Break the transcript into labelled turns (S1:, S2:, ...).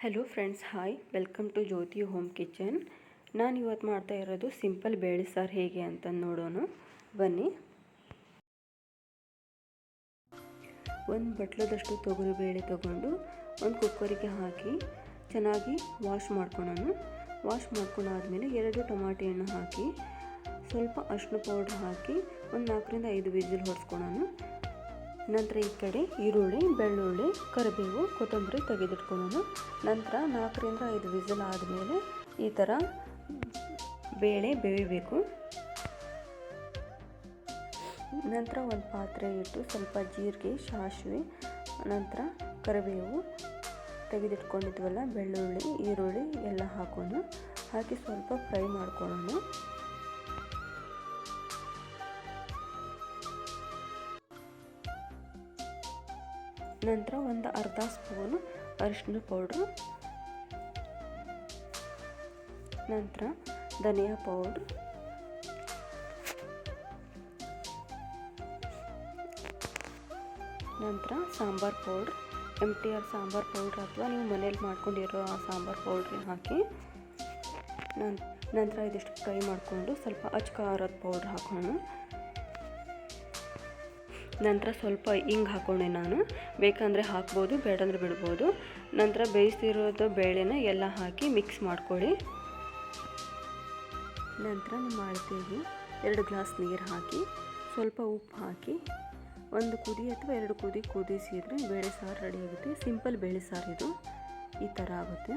S1: Hello friends, hi, welcome to Jyothi home kitchen. ನಾನು ಇವತ್ತು ಮಾಡ್ತಾ ಇರೋದು ಸಿಂಪಲ್ ಬೇಳೆ ಸಾರು ಹೇಗೆ ಅಂತ ನೋಡೋಣ ಬನ್ನಿ. ಒಂದು ಬಟ್ಲದಷ್ಟು ತೊಗರಿಬೇಳೆ ತಗೊಂಡು ಒಂದು ಕುಕ್ಕರಿಗೆ ಹಾಕಿ ಚೆನ್ನಾಗಿ ವಾಶ್ ಮಾಡ್ಕೊಳ್ಳೋಣ. ವಾಶ್ ಮಾಡ್ಕೊಂಡಾದ್ಮೇಲೆ 2 ಟೊಮಾಟೆ ಹಣ್ಣು ಹಾಕಿ ಸ್ವಲ್ಪ ಅರಿಶಿನ ಪೌಡ್ರ್ ಹಾಕಿ ಒಂದು 4ರಿಂದ 5 ವಿಸಿಲ್ ಹೊಡೆಸ್ಕೊಳ್ಳೋಣ. ನಂತರ ಈ ಕಡೆ ಈರುಳ್ಳಿ, ಬೆಳ್ಳುಳ್ಳಿ, ಕರಿಬೇವು, ಕೊತ್ತಂಬರಿ ತೆಗೆದಿಟ್ಕೊಳ್ಳೋಣ. ನಂತರ 4ರಿಂದ 5 ವಿಸಿಲ್ ಆದಮೇಲೆ ಈ ಥರ ಬೇಳೆ ಬೇಯಬೇಕು. ನಂತರ ಒಂದು ಪಾತ್ರೆ ಇಟ್ಟು ಸ್ವಲ್ಪ ಜೀರಿಗೆ, ಸಾಸಿವೆ, ನಂತರ ಕರಿಬೇವು, ತೆಗೆದಿಟ್ಕೊಂಡಿದ್ವಲ್ಲ ಬೆಳ್ಳುಳ್ಳಿ, ಈರುಳ್ಳಿ ಎಲ್ಲ ಹಾಕಿ ಸ್ವಲ್ಪ ಫ್ರೈ ಮಾಡ್ಕೊಳ್ಳೋಣ. ನಂತರ ಒಂದು ಅರ್ಧ ಸ್ಪೂನು ಅರಿಶಿನ ಪೌಡ್ರು, ನಂತರ ಧನಿಯಾ ಪೌಡ್ರ್, ನಂತರ sambar powder, MTR sambar powder ಅಥವಾ ನೀವು ಮನೇಲಿ ಮಾಡ್ಕೊಂಡಿರೋ ಆ ಸಾಂಬಾರ್ ಪೌಡ್ರ್ ಹಾಕಿ ನಂತರ ಇದಿಷ್ಟು ಫ್ರೈ ಮಾಡಿಕೊಂಡು ಸ್ವಲ್ಪ ಖಾರದ ಪೌಡ್ರ್ ಹಾಕೋಣ. ನಂತರ ಸ್ವಲ್ಪ ಹಿಂಗೆ ಹಾಕೊಂಡೆ, ನಾನು ಬೇಕಂದರೆ ಹಾಕ್ಬೋದು, ಬೇಡಂದರೆ ಬಿಡ್ಬೋದು. ನಂತರ ಬೇಯಿಸಿರೋದು ಬೇಳೆನ ಎಲ್ಲ ಹಾಕಿ ಮಿಕ್ಸ್ ಮಾಡ್ಕೊಳ್ಳಿ. ನಂತರ ನಿಮ್ಮ ಅಳತೆಗೆ 2 ಗ್ಲಾಸ್ ನೀರು ಹಾಕಿ ಸ್ವಲ್ಪ ಉಪ್ಪು ಹಾಕಿ 1 ಕುದಿ ಅಥವಾ 2 ಕುದಿ ಕುದಿಸಿದರೆ ಬೇಳೆ ಸಾರು ರೆಡಿ ಆಗುತ್ತೆ. ಸಿಂಪಲ್ ಬೇಳೆ ಸಾರು ಇದು ಈ ಥರ ಆಗುತ್ತೆ.